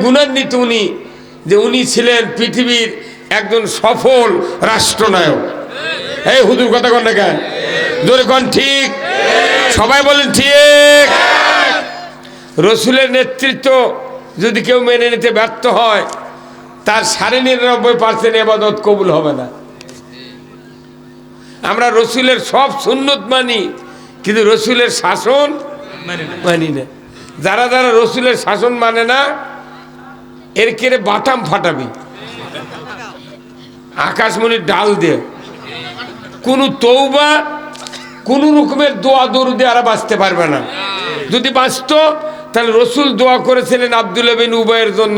গুণান্বিত উনি যে উনি ছিলেন পৃথিবীর একজন সফল রাষ্ট্রনায়ক। এই হুজুর কথা কন না কেন? জোরে কন ঠিক। সবাই বলেন ঠিক। রসুলের নেতৃত্ব যদি কেউ মেনে নিতে ব্যর্থ হয়, তার 99% ইবাদত কবুল হবে না। আমরা রসুলের সব সুন্নত মানি, কিন্তু রসুলের শাসন মানি না। যারা যারা রসুলের শাসন মানে না, এর কেড়ে বাটাম ফাটাবি আকাশমণির ডাল দিয়ে। কোন তৌবা, কোন রকমের দোয়া দরুদে আর বাঁচতে পারবে না। যদি বাঁচত তাহলে রসুল দোয়া করেছিলেন আব্দুল্লাহ বিন উবাইয়ের জন্য,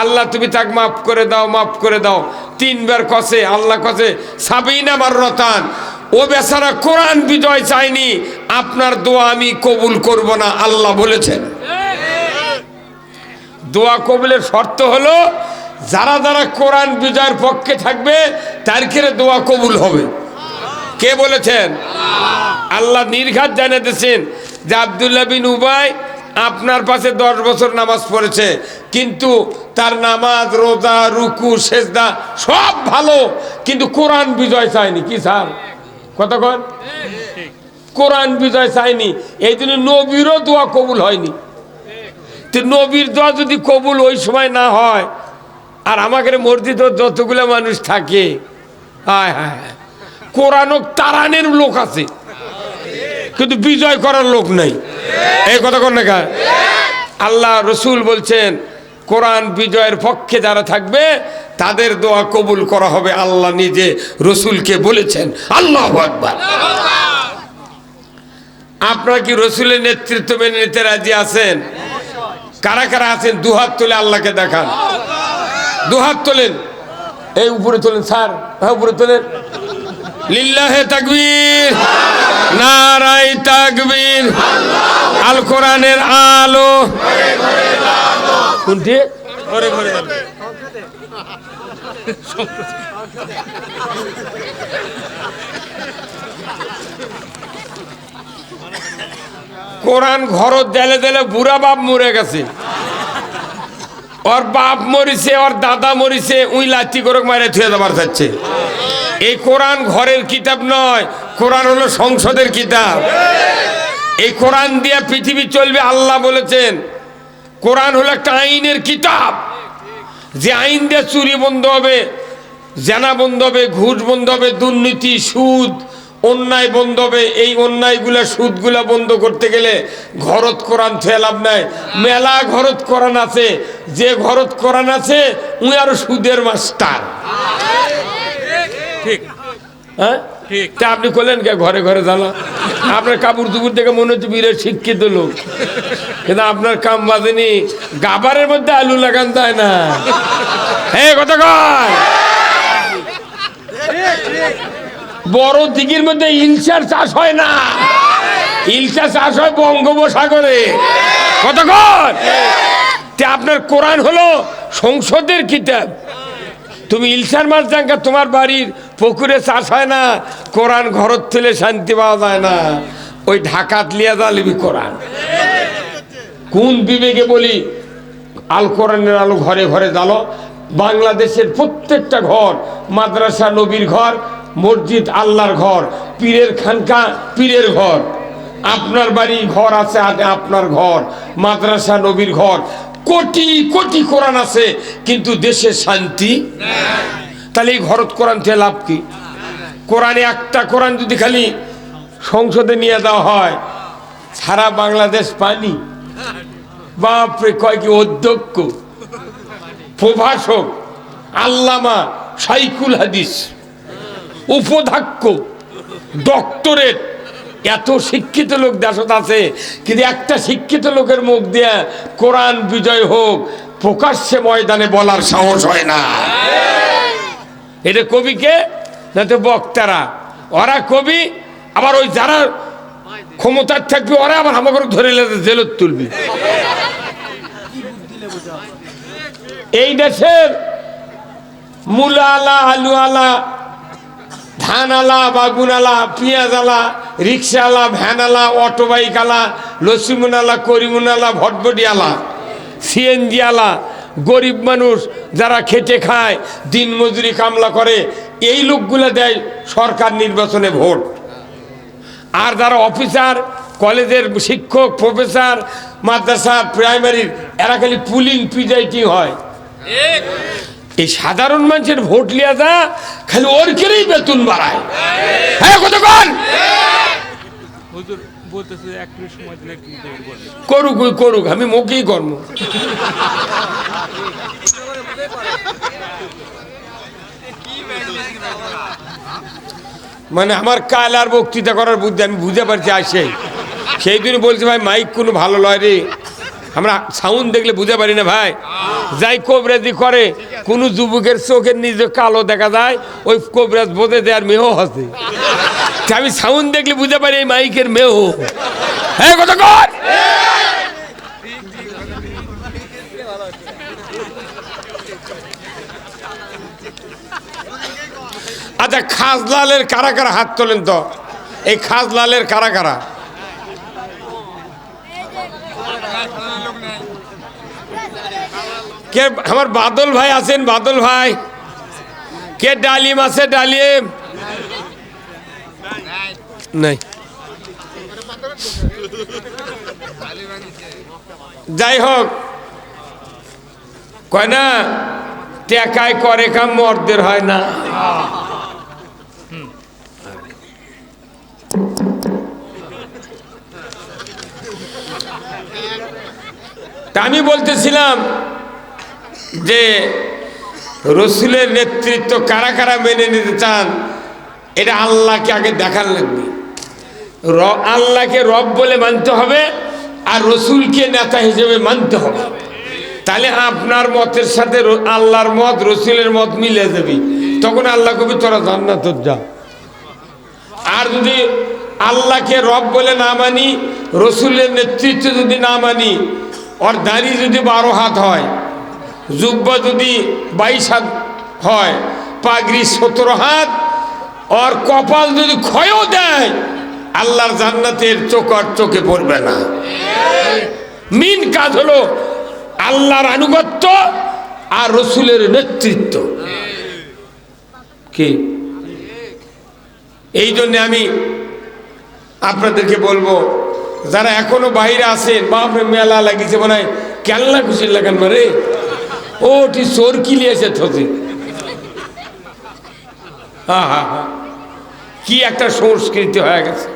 আল্লাহ তুমি তাকে মাফ করে দাও, মাফ করে দাও। 3 বার কসে, আল্লাহ কসে সাবিনা মাররাতান। ও বেচারা কোরআন বিজয় চাইনি, আপনার দোয়া আমি কবুল করব না, আল্লাহ বলেছেন। দোয়া কবুলের শর্ত হলো যারা যারা কোরআন বিজয়ের পক্ষে থাকবে তার ক্ষেত্রে দোয়া কবুল হবে। কে বলেছেন? আল্লাহ নির্ঘাত জানিয়ে দিয়েছেন যে আব্দুল্লাহ বিন উবাই আপনার পাশে 10 বছর নামাজ পড়েছে, কিন্তু তার নামাজ, রোজা, রুকু, সেজদা সব ভালো, কিন্তু কোরআন বিজয় চায়নি। কি স্যার কথা কন? কোরআন বিজয় চায়নি, এই জন্য নবীরও দোয়া কবুল হয়নি। তো নবীর দোয়া যদি কবুল ওই সময় না হয়, আর আমাদের মসজিদে যতগুলো মানুষ থাকে, হায় হায়, কোরআন তারানের লোক আছে কিন্তু বিজয় করার লোক নাই। এই কথা কোন না? আল্লাহ রসুল বলছেন কোরআন বিজয়ের পক্ষে যারা থাকবে তাদের দোয়া কবুল করা হবে, আল্লাহ নিজে রসুলকে বলেছেন। আল্লাহু আকবার। আপনারা কি রসুলের নেতৃত্ব মেনে নিতে রাজি আছেন? কারা কারা আছেন দুহাত তুলে আল্লাহকে দেখান। দুহাত তোলেন, এই উপরে তোলেন স্যার, উপরে তোলেন। লিল্লাহে তাকবীর, নারায়ে তাকবীর। আল কোরআনের আলো কোনটি? ঘরে ঘরে কোরআন ঘরত দেলে দেলে বুড়া বাপ মরে গেছে, ওর বাপ মরিছে, ওর দাদা মরিছে, উই লাঠি করে মারে থুয়ে দেবার চাচ্ছে। এই কোরআন ঘরের কিতাব নয়, কোরআন হলো সংসদের কিতাব। এই কোরআন দিয়ে পৃথিবী চলবে, আল্লাহ বলেছেন। কোরআন হলো একটা আইনের কিতাব, যে আইন দিয়ে চুরি বন্ধ হবে, জেনা বন্ধ হবে, ঘুষ বন্ধ হবে, দুর্নীতি, সুদ, অন্যায় বন্ধ হবে। এই অন্যায়গুলা, সুদগুলা বন্ধ করতে গেলে ঘরত কোরআন থুয়ে লাভ নাই। মেলা ঘরত কোরআন আছে, যে ঘরত কোরআন আছে উই আরো সুদের মাস্টার। ঠিক হ্যাঁ ঠিক। তা আপনি করলেন কে ঘরে ঘরে জ্বালা? আপনার কাপড় দুপুর থেকে মনে হচ্ছে বিরাট শিক্ষিত লোক, কিন্তু আপনার কাম বাজেনি। গাবারের মধ্যে আলু লাগান যায় না। হ্যাঁ কথা কয়। বড় দিঘির মধ্যে ইলশার চাষ হয় না, ইলশা চাষ হয় বঙ্গোপসাগরে। কথা কয়। আপনার কোরআন হলো সংসদের কিতাব। তুমি ইলশার মাছ জাঙ্গা তোমার বাড়ির পুকুরে চাষ হয় না, কোরআন ঘরত থেকে শান্তি পাওয়া যায় না। ওই ঢাকাত লিয়া জালিবি কোরআন। কোন বিবেকে বলি আল কোরআনের আলো ঘরে ঘরে জ্বালো। বাংলাদেশের প্রত্যেকটা ঘর মাদ্রাসা নবীর ঘর, মসজিদ আল্লাহর ঘর, পীরের খানকা পীরের ঘর। আপনার বাড়ি ঘর আছে, আপনার ঘর মাদ্রাসা নবীর ঘর। কোটি কোটি কোরআন আছে, কিন্তু দেশে শান্তি। তাহলে এই ঘরত কোরআন থেকে লাভ কি? কোরআনে একটা কোরআন যদি খালি সংসদে নিয়ে দেওয়া হয়, সারা বাংলাদেশ পানি। বাপরে, কয় কি অধ্যক্ষ, প্রভাষক, আল্লামা, শাইখুল হাদিস, উপাধ্যক্ষ, ডক্টরেট, এত শিক্ষিত লোক দেশত আছে, কিন্তু একটা শিক্ষিত লোকের মুখ দিয়ে কোরআন বিজয় হোক প্রকাশ্যে ময়দানে বলার সাহস হয় না। এটা কবিকে না তো বক্তারা, ওরা কবি, আবার ওই যারা ক্ষমতার থাকবে ওরা আবার আমাকে ধরে জেলত তুলবে। এই দেশের মূলা আলা, আলু আলা, ধান আলা, বাগুন আলা, পেঁয়াজ আলা, রিক্সা আলা, ভ্যান আলা, অটো বাইক আলা, লসিমুন আলা, করিমুন আলা, ভটভটি আলা, সিএনজি আলা, গরিব মানুষ যারা খেটে খায়, দিন মজুরি কামলা করে, এই লোকগুলো দেয় সরকার নির্বাচনে ভোট। আর যারা অফিসার, কলেজের শিক্ষক, প্রফেসর, মাদ্রাসা, প্রাইমারির, এরা খালি পুলিং প্রিজাইডিং হয়। এই সাধারণ মানুষের ভোট লিয়া যা খালি ওর কেরেই বেতন বাড়ায়। হ্যাঁ কতক্ষণ করুক, ওই করুক, আমি মুখেই কর্ম। মানে আমার কাল আর বক্তৃতা করার বুদ্ধি আমি বুঝতে পারছি আসে। সেই দিন বলছি ভাই মাইক কোনো ভালো লয় রে, আমরা সাউন্ড দেখলে বুঝতে পারি না ভাই। যাই কবরাজি করে কোনো যুবকের চোখের নিজে কালো দেখা যায়, ওই কবরাজ বোঝে দেয়ার মেহ হচ্ছে। আমি সাউন্ড দেখলে বুঝতে পারি এই মাইকের মেহ। হ্যাঁ কথা কর। আচ্ছা, খাজলালের কারা কারা হাত তোলেন তো? এই খাজলালের কারা কারা? কে আমার বাদল ভাই আছেন? বাদল ভাই। কে ডালিম আছে? ডালিম নাই। যাই হোক, কয় না টেকায় করে কাম মর্দের হয় না। আমি বলতেছিলাম যে রসুলের নেতৃত্ব কারা কারা মেনে নিতে চান, এটা আল্লাহকে আগে দেখার লাগবে। আল্লাহকে রব বলে মানতে হবে, আর রসুলকে নেতা হিসেবে মানতে হবে। তাহলে আপনার মতের সাথে আল্লাহর মত, রসুলের মত মিলে যাবে। তখন আল্লাহ কবি তোরা জান্নাত যা। আর যদি আল্লাহকে রব বলে না মানি, রসুলের নেতৃত্ব যদি না মানি, ওর দাড়ি যদি 12 হাত হয়, জুব্বা যদি 22 হাত হয়, পাগড়ি 17 হাত, ওর কপাল যদি ক্ষয়ও দেয়, আল্লাহর জান্নাতের চোখ আর চোখে পড়বে না। মেন কাজ হলো আল্লাহর আনুগত্য আর রসুলের নেতৃত্ব। কি এই জন্য আমি আপনাদেরকে বলবো, যারা এখনো বাইরে আছেন, বাপরে মেলা লাগিয়েছে, মনে হয় কেল্লা খুশি লাগান মারে, ওটি চোর কিলিয়েছে থতে। হ্যাঁ হ্যাঁ হ্যাঁ, কি একটা সংস্কৃতি হয়ে গেছে।